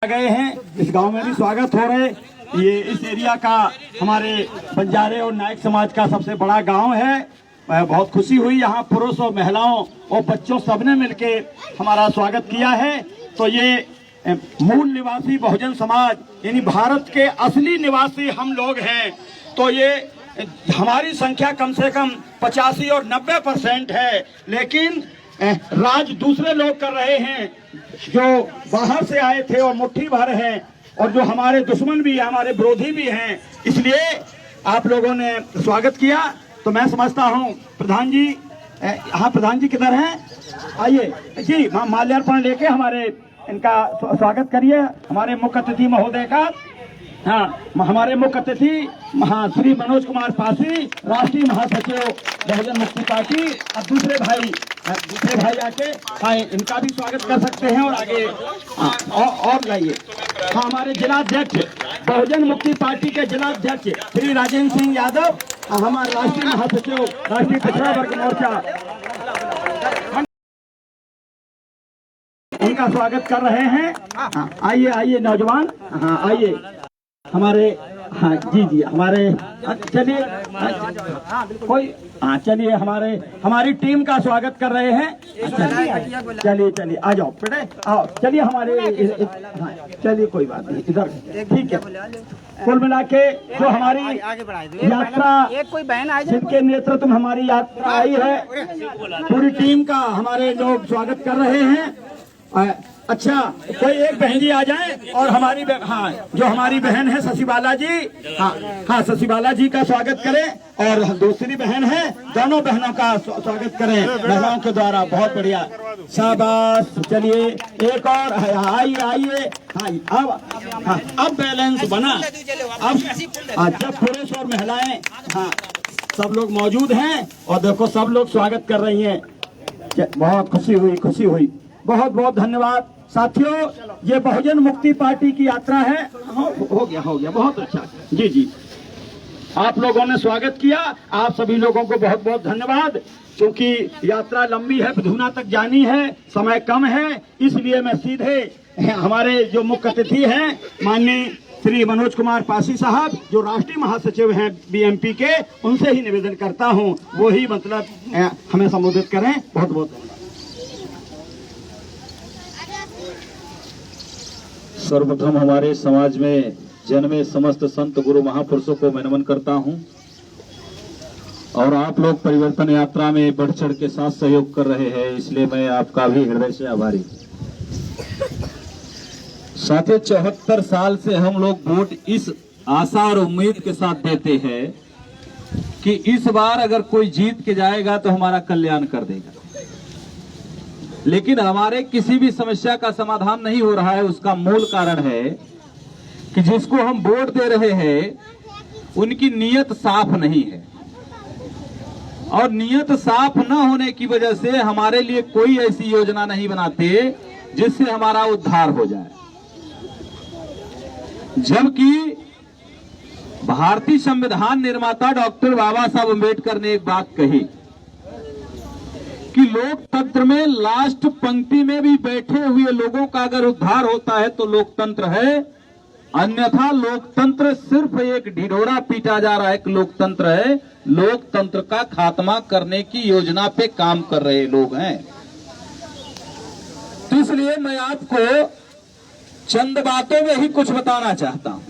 गए हैं। इस गांव में भी स्वागत हो रहे। ये इस एरिया का हमारे बंजारे और नायक समाज का सबसे बड़ा गांव है। बहुत खुशी हुई, यहाँ पुरुष और महिलाओं और बच्चों सबने मिलके हमारा स्वागत किया है। तो ये मूल निवासी बहुजन समाज यानी भारत के असली निवासी हम लोग हैं। तो ये हमारी संख्या कम से कम 85 और 90% है, लेकिन राज दूसरे लोग कर रहे हैं जो बाहर से आए थे और मुट्ठी भर हैं, और जो हमारे दुश्मन भी हैं, हमारे विरोधी भी हैं। इसलिए आप लोगों ने स्वागत किया। तो मैं समझता हूं प्रधान जी, हाँ प्रधान जी किधर हैं? आइए जी, माल्यार्पण लेके हमारे इनका स्वागत करिए, हमारे मुख्य अतिथि महोदय का। हाँ, हमारे मुख्य अतिथि श्री मनोज कुमार पासी, राष्ट्रीय महासचिव बहुजन मुक्ति पार्टी। अब दूसरे भाई आके हाँ इनका भी स्वागत कर सकते हैं और आगे और लाइए। हाँ, हमारे जिलाध्यक्ष बहुजन मुक्ति पार्टी के जिलाध्यक्ष श्री राजेंद्र सिंह यादव, हमारे राष्ट्रीय महासचिव राष्ट्रीय पिछड़ा वर्ग मोर्चा, उनका स्वागत कर रहे हैं। आइए नौजवान, हाँ आइए हमारे, हाँ जी हमारे, चलिए कोई, हाँ चलिए हमारी टीम का स्वागत कर रहे हैं। चलिए आ जाओ बेटे, आओ चलिए हमारे, हाँ चलिए कोई बात नहीं, इधर ठीक है। कुल मिला के जो हमारी यात्रा, जिनके नेतृत्व में हमारी यात्रा आई है, पूरी टीम का हमारे लोग स्वागत कर रहे हैं। अच्छा, कोई एक बहन जी आ जाएं और हमारी हाँ जो हमारी बहन है शशिबाला जी, हाँ शशिबाला जी का स्वागत करें। और दूसरी बहन है, दोनों बहनों का स्वागत करें महिलाओं के द्वारा। बहुत बढ़िया, शाबाश। चलिए एक और, आइए अब बैलेंस बना। अब जब पुरुष और महिलाएं हाँ सब लोग मौजूद हैं और देखो सब लोग स्वागत कर रही हैं। बहुत खुशी हुई। बहुत बहुत धन्यवाद साथियों। ये बहुजन मुक्ति पार्टी की यात्रा है। हो गया बहुत अच्छा जी। आप लोगों ने स्वागत किया, आप सभी लोगों को बहुत बहुत धन्यवाद। क्योंकि यात्रा लंबी है, धूना तक जानी है, समय कम है, इसलिए मैं सीधे हमारे जो मुख्य अतिथि हैं माननीय श्री मनोज कुमार पासी साहब, जो राष्ट्रीय महासचिव हैं बीएमपी के, उनसे ही निवेदन करता हूं वो ही मतलब हमें संबोधित करें। बहुत बहुत सर्वप्रथम हमारे समाज में जन्मे समस्त संत गुरु महापुरुषों को मैं नमन करता हूं। और आप लोग परिवर्तन यात्रा में बढ़ चढ़ के साथ सहयोग कर रहे हैं, इसलिए मैं आपका भी हृदय से आभारी। साथियों, 74 साल से हम लोग वोट इस आशा और उम्मीद के साथ देते हैं कि इस बार अगर कोई जीत के जाएगा तो हमारा कल्याण कर देगा। लेकिन हमारे किसी भी समस्या का समाधान नहीं हो रहा है। उसका मूल कारण है कि जिसको हम वोट दे रहे हैं उनकी नीयत साफ नहीं है, और नीयत साफ न होने की वजह से हमारे लिए कोई ऐसी योजना नहीं बनाते जिससे हमारा उद्धार हो जाए। जबकि भारतीय संविधान निर्माता डॉक्टर बाबा साहब अम्बेडकर ने एक बात कही कि लोकतंत्र में लास्ट पंक्ति में भी बैठे हुए लोगों का अगर उद्धार होता है तो लोकतंत्र है, अन्यथा लोकतंत्र सिर्फ एक ढिढोरा पीटा जा रहा है कि लोकतंत्र है। लोकतंत्र का खात्मा करने की योजना पे काम कर रहे लोग हैं। तो इसलिए मैं आपको चंद बातों में ही कुछ बताना चाहता हूं।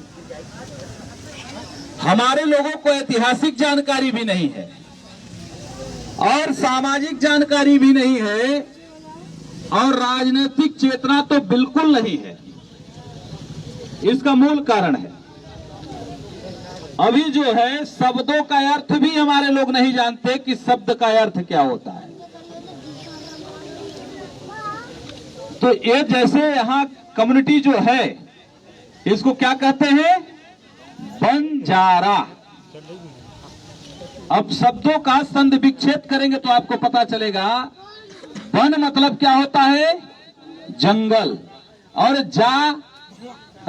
हमारे लोगों को ऐतिहासिक जानकारी भी नहीं है और सामाजिक जानकारी भी नहीं है और राजनीतिक चेतना तो बिल्कुल नहीं है। इसका मूल कारण है अभी जो है शब्दों का अर्थ भी हमारे लोग नहीं जानते कि शब्द का अर्थ क्या होता है। तो ये जैसे यहाँ कम्युनिटी जो है इसको क्या कहते हैं? बंजारा। अब शब्दों का संधि विच्छेद करेंगे तो आपको पता चलेगा। वन मतलब क्या होता है? जंगल, और जा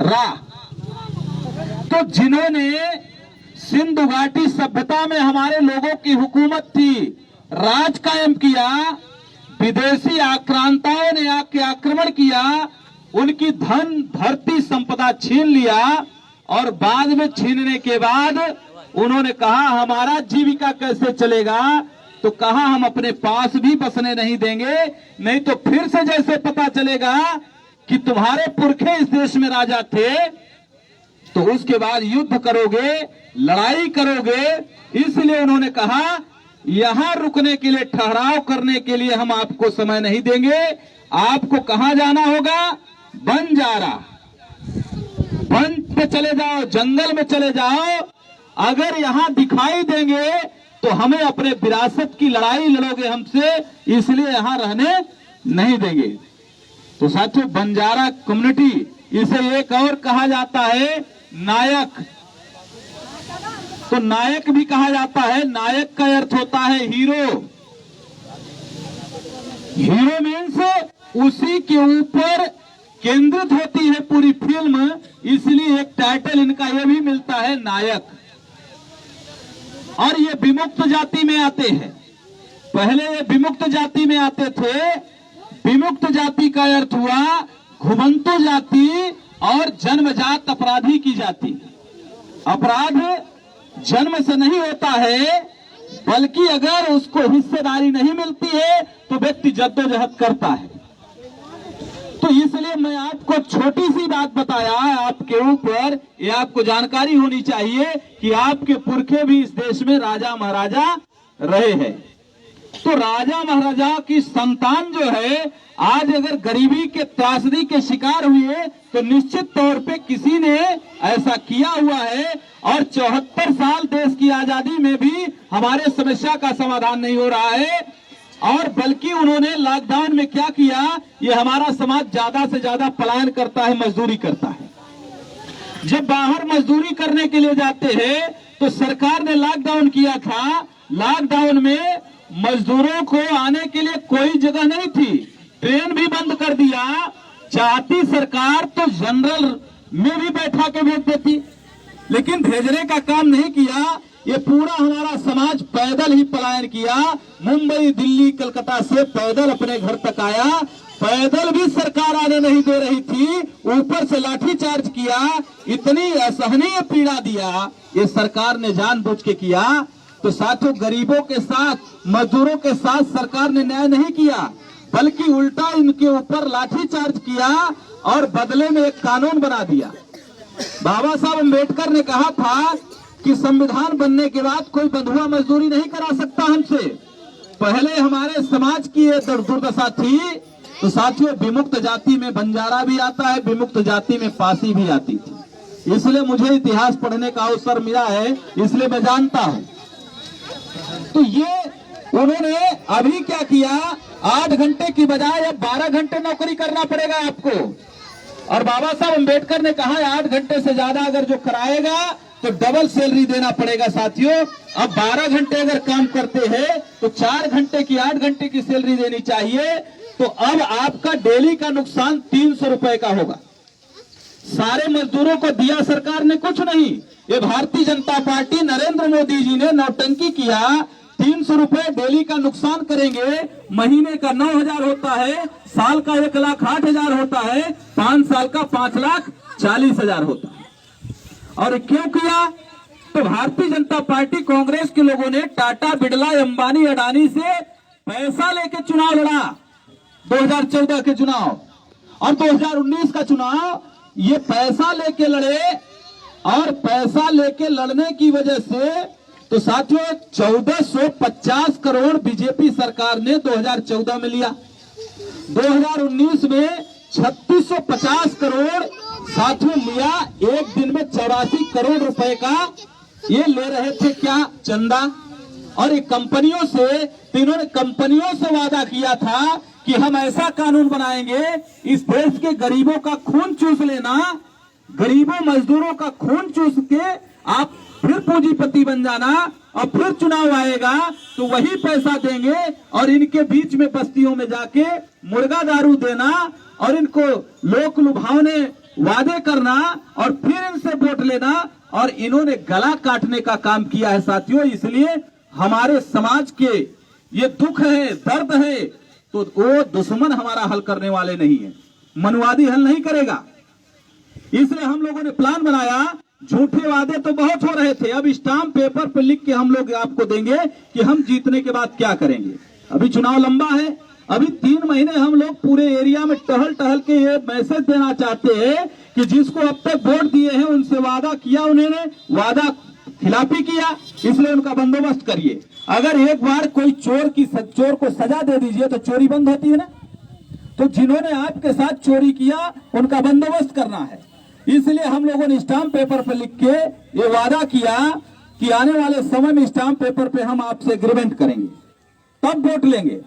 रा। तो जिन्होंने सिंधु घाटी सभ्यता में हमारे लोगों की हुकूमत थी, राज कायम किया, विदेशी आक्रांताओं ने आके आक्रमण किया, उनकी धन धरती संपदा छीन लिया और बाद में छीनने के बाद उन्होंने कहा हमारा जीविका कैसे चलेगा, तो कहा हम अपने पास भी बसने नहीं देंगे, नहीं तो फिर से जैसे पता चलेगा कि तुम्हारे पुरखे इस देश में राजा थे तो उसके बाद युद्ध करोगे, लड़ाई करोगे। इसलिए उन्होंने कहा यहां रुकने के लिए, ठहराव करने के लिए हम आपको समय नहीं देंगे, आपको कहां जाना होगा, बंजारा, वन पे चले जाओ, जंगल में चले जाओ। अगर यहां दिखाई देंगे तो हमें अपने विरासत की लड़ाई लड़ोगे हमसे, इसलिए यहां रहने नहीं देंगे। तो साथियों, बंजारा कम्युनिटी, इसे एक और कहा जाता है नायक। तो नायक भी कहा जाता है, नायक का अर्थ होता है हीरो। हीरो मीन्स उसी के ऊपर केंद्रित होती है पूरी फिल्म, इसलिए एक टाइटल इनका यह भी मिलता है नायक। और ये विमुक्त जाति में आते हैं, पहले ये विमुक्त जाति में आते थे। विमुक्त जाति का अर्थ हुआ घुमंतु जाति और जन्मजात अपराधी की जाति। अपराध जन्म से नहीं होता है, बल्कि अगर उसको हिस्सेदारी नहीं मिलती है तो व्यक्ति जद्दोजहद करता है। तो इसलिए मैं आपको छोटी सी बात बताया आपके ऊपर, ये आपको जानकारी होनी चाहिए कि आपके पुरखे भी इस देश में राजा महाराजा रहे हैं। तो राजा महाराजा की संतान जो है आज अगर गरीबी के त्रासदी के शिकार हुए तो निश्चित तौर पे किसी ने ऐसा किया हुआ है। और 74 साल देश की आजादी में भी हमारे समस्या का समाधान नहीं हो रहा है। और बल्कि उन्होंने लॉकडाउन में क्या किया, ये हमारा समाज ज्यादा से ज्यादा पलायन करता है, मजदूरी करता है। जब बाहर मजदूरी करने के लिए जाते हैं तो सरकार ने लॉकडाउन किया था। लॉकडाउन में मजदूरों को आने के लिए कोई जगह नहीं थी, ट्रेन भी बंद कर दिया। चाहती सरकार तो जनरल में भी बैठा के भेज देती, लेकिन भेजने का काम नहीं किया। ये पूरा हमारा समाज पैदल ही पलायन किया। मुंबई, दिल्ली, कलकत्ता से पैदल अपने घर तक आया। पैदल भी सरकार आने नहीं दे रही थी, ऊपर से लाठीचार्ज किया, इतनी असहनीय पीड़ा दिया, ये सरकार ने जानबूझ के किया। तो साथियों, गरीबों के साथ, मजदूरों के साथ सरकार ने न्याय नहीं किया, बल्कि उल्टा इनके ऊपर लाठीचार्ज किया और बदले में एक कानून बना दिया। बाबा साहब अम्बेडकर ने कहा था कि संविधान बनने के बाद कोई बंधुआ मजदूरी नहीं करा सकता हमसे। पहले हमारे समाज की ये दुर्दशा थी। तो साथियों, विमुक्त जाति में बंजारा भी आता है, विमुक्त जाति में पासी भी आती थी। इसलिए मुझे इतिहास पढ़ने का अवसर मिला है, इसलिए मैं जानता हूं। तो ये उन्होंने अभी क्या किया, 8 घंटे की बजाय अब 12 घंटे नौकरी करना पड़ेगा आपको। और बाबा साहब अम्बेडकर ने कहा 8 घंटे से ज्यादा अगर जो कराएगा तो डबल सैलरी देना पड़ेगा। साथियों, अब 12 घंटे अगर काम करते हैं तो 4 घंटे की 8 घंटे की सैलरी देनी चाहिए। तो अब आपका डेली का नुकसान 300 रुपए का होगा। सारे मजदूरों को दिया सरकार ने कुछ नहीं। ये भारतीय जनता पार्टी नरेंद्र मोदी जी ने नौटंकी किया। 300 रुपए डेली का नुकसान करेंगे, महीने का 9,000 होता है, साल का 1,08,000 होता है, 5 साल का 5,40,000 होता है। और क्यों किया? तो भारतीय जनता पार्टी कांग्रेस के लोगों ने टाटा, बिड़ला, अंबानी, अडानी से पैसा लेके चुनाव लड़ा। 2014 के चुनाव और 2019 का चुनाव ये पैसा लेके लड़े। और पैसा लेके लड़ने की वजह से तो साथियों 1450 करोड़ बीजेपी सरकार ने 2014 में लिया। 2019 में 3650 करोड़ साथियों लिया। एक दिन में 84 करोड़ रुपए का ये ले रहे थे क्या, चंदा। और ये कंपनियों से, इन्होंने कंपनियों से वादा किया था कि हम ऐसा कानून बनाएंगे, इस देश के गरीबों का खून चूस लेना, गरीबों मजदूरों का खून चूस के आप फिर पूंजीपति बन जाना, और फिर चुनाव आएगा तो वही पैसा देंगे और इनके बीच में बस्तियों में जाके मुर्गा दारू देना और इनको लोक लुभावने वादे करना और फिर इनसे वोट लेना। और इन्होंने गला काटने का काम किया है साथियों। इसलिए हमारे समाज के ये दुख है, दर्द है, तो वो दुश्मन हमारा हल करने वाले नहीं है। मनवादी हल नहीं करेगा। इसलिए हम लोगों ने प्लान बनाया। झूठे वादे तो बहुत हो रहे थे, अब स्टाम्प पेपर पर लिख के हम लोग आपको देंगे कि हम जीतने के बाद क्या करेंगे। अभी चुनाव लंबा है, अभी 3 महीने हम लोग पूरे एरिया में टहल टहल के ये मैसेज देना चाहते हैं कि जिसको अब तक वोट दिए हैं उनसे वादा किया, उन्होंने वादा खिलाफी किया, इसलिए उनका बंदोबस्त करिए। अगर एक बार कोई चोर को सजा दे दीजिए तो चोरी बंद होती है ना। तो जिन्होंने आपके साथ चोरी किया उनका बंदोबस्त करना है। इसलिए हम लोगों ने स्टाम्प पेपर पर लिख के ये वादा किया कि आने वाले समय में स्टाम्प पेपर पे हम आपसे एग्रीमेंट करेंगे, तब वोट लेंगे।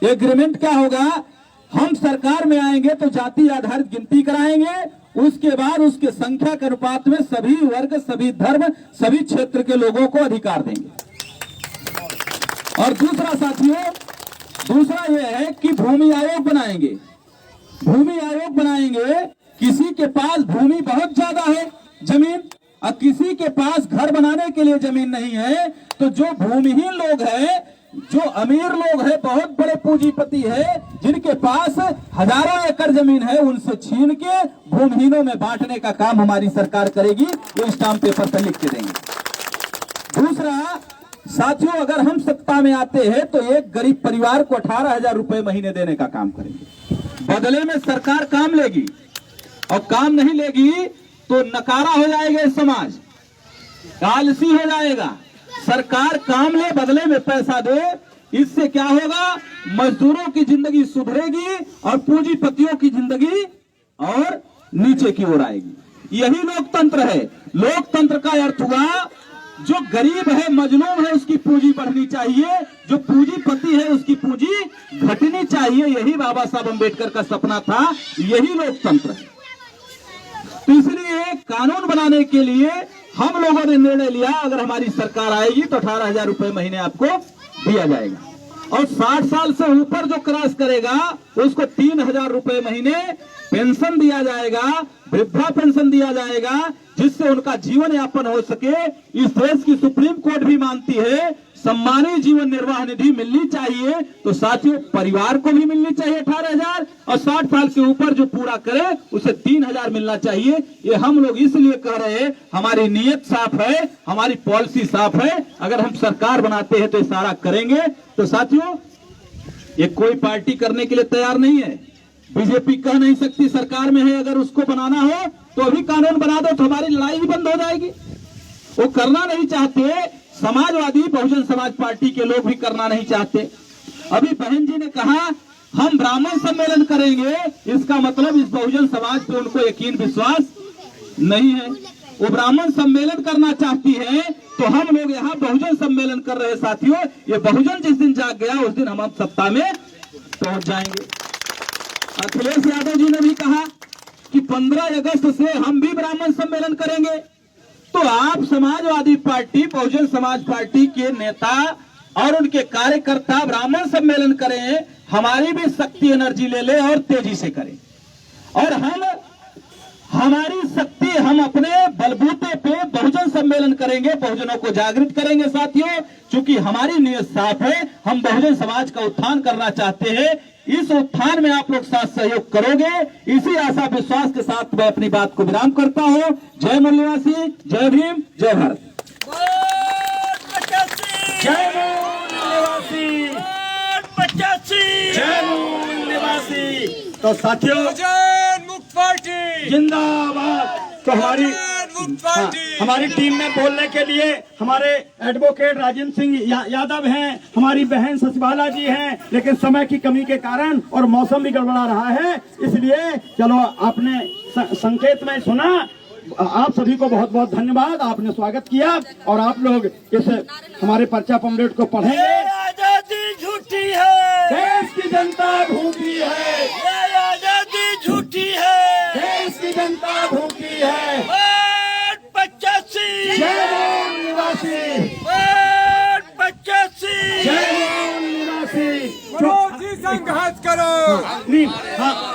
एग्रीमेंट क्या होगा, हम सरकार में आएंगे तो जाति आधारित गिनती कराएंगे, उसके बाद उसके संख्या के अनुपात में सभी वर्ग, सभी धर्म, सभी क्षेत्र के लोगों को अधिकार देंगे। और दूसरा साथियों, दूसरा यह है कि भूमि आयोग बनाएंगे। भूमि आयोग बनाएंगे, किसी के पास भूमि बहुत ज्यादा है जमीन और किसी के पास घर बनाने के लिए जमीन नहीं है, तो जो भूमिहीन लोग हैं, जो अमीर लोग हैं, बहुत बड़े पूंजीपति है, जिनके पास हजारों एकड़ जमीन है, उनसे छीन के भूमिहीनों में बांटने का काम हमारी सरकार करेगी। ये स्टाम्प पेपर पर लिख के देंगे। दूसरा साथियों, अगर हम सत्ता में आते हैं तो एक गरीब परिवार को 18,000 रुपए महीने देने का काम करेंगे। बदले में सरकार काम लेगी, और काम नहीं लेगी तो नकारा हो जाएगा समाज, आलसी हो जाएगा। सरकार काम ले, बदले में पैसा दे, इससे क्या होगा, मजदूरों की जिंदगी सुधरेगी और पूंजीपतियों की जिंदगी और नीचे की ओर आएगी। यही लोकतंत्र है। लोकतंत्र का अर्थ हुआ, जो गरीब है, मजलूम है, उसकी पूंजी बढ़नी चाहिए, जो पूंजीपति है उसकी पूंजी घटनी चाहिए। यही बाबा साहब अम्बेडकर का सपना था, यही लोकतंत्र है। तो इसलिए कानून बनाने के लिए हम लोगों ने निर्णय लिया, अगर हमारी सरकार आएगी तो 18,000 रुपए महीने आपको दिया जाएगा। और 60 साल से ऊपर जो क्रॉस करेगा उसको 3,000 रुपए महीने पेंशन दिया जाएगा, वृद्धा पेंशन दिया जाएगा, जिससे उनका जीवन यापन हो सके। इस देश की सुप्रीम कोर्ट भी मानती है सम्मानित जीवन निर्वाह निधि मिलनी चाहिए, तो साथियों परिवार को भी मिलनी चाहिए 18,000, और 60 साल के ऊपर जो पूरा करे उसे 3,000 मिलना चाहिए। ये हम लोग इसलिए कह रहे हैं, हमारी नीयत साफ है, हमारी पॉलिसी साफ है। अगर हम सरकार बनाते हैं तो ये सारा करेंगे। तो साथियों, ये कोई पार्टी करने के लिए तैयार नहीं है। बीजेपी कह नहीं सकती सरकार में है, अगर उसको बनाना हो तो अभी कानून बना दो तो हमारी लड़ाई भी बंद हो जाएगी। वो करना नहीं चाहते। समाजवादी बहुजन समाज पार्टी के लोग भी करना नहीं चाहते। अभी बहन जी ने कहा हम ब्राह्मण सम्मेलन करेंगे, इसका मतलब इस बहुजन समाज पे उनको यकीन विश्वास नहीं है। वो ब्राह्मण सम्मेलन करना चाहती है तो हम लोग यहाँ बहुजन सम्मेलन कर रहे हैं। साथियों, ये बहुजन जिस दिन जाग गया उस दिन हम सत्ता में पहुंच जाएंगे। अखिलेश यादव जी ने भी कहा कि 15 अगस्त से हम भी ब्राह्मण सम्मेलन करेंगे। तो आप समाजवादी पार्टी, बहुजन समाज पार्टी के नेता और उनके कार्यकर्ता ब्राह्मण सम्मेलन करें, हमारी भी शक्ति एनर्जी ले ले और तेजी से करें। और हमारी शक्ति, हम अपने बलबूते पे बहुजन सम्मेलन करेंगे, बहुजनों को जागृत करेंगे। साथियों, चूंकि हमारी नीयत साफ है, हम बहुजन समाज का उत्थान करना चाहते हैं। इस उत्थान में आप लोग साथ सहयोग करोगे, इसी आशा विश्वास के साथ मैं अपनी बात को विराम करता हूं। जय मूल निवासी, जय भीम, जय भारत। जय मूल निवासी, जय मूल निवासी। तो साथियों, मुक्त पार्टी जिंदाबाद। तो हमारी टीम में बोलने के लिए हमारे एडवोकेट राजेंद्र सिंह यादव हैं, हमारी बहन शशिबाला जी हैं, लेकिन समय की कमी के कारण और मौसम भी गड़बड़ा रहा है, इसलिए चलो आपने संकेत में सुना। आप सभी को बहुत बहुत धन्यवाद, आपने स्वागत किया। और आप लोग इस हमारे पर्चा पम्पलेट को पढ़ेंगे। आजादी झूठी है, देश की जनता भूखी है, ये आजादी झूठी है, देश की जनता भूखी है। वोट 85, जय मूल निवासी, वोट 85, जय मूल निवासी। विरोधी संघर्ष करो। हाँ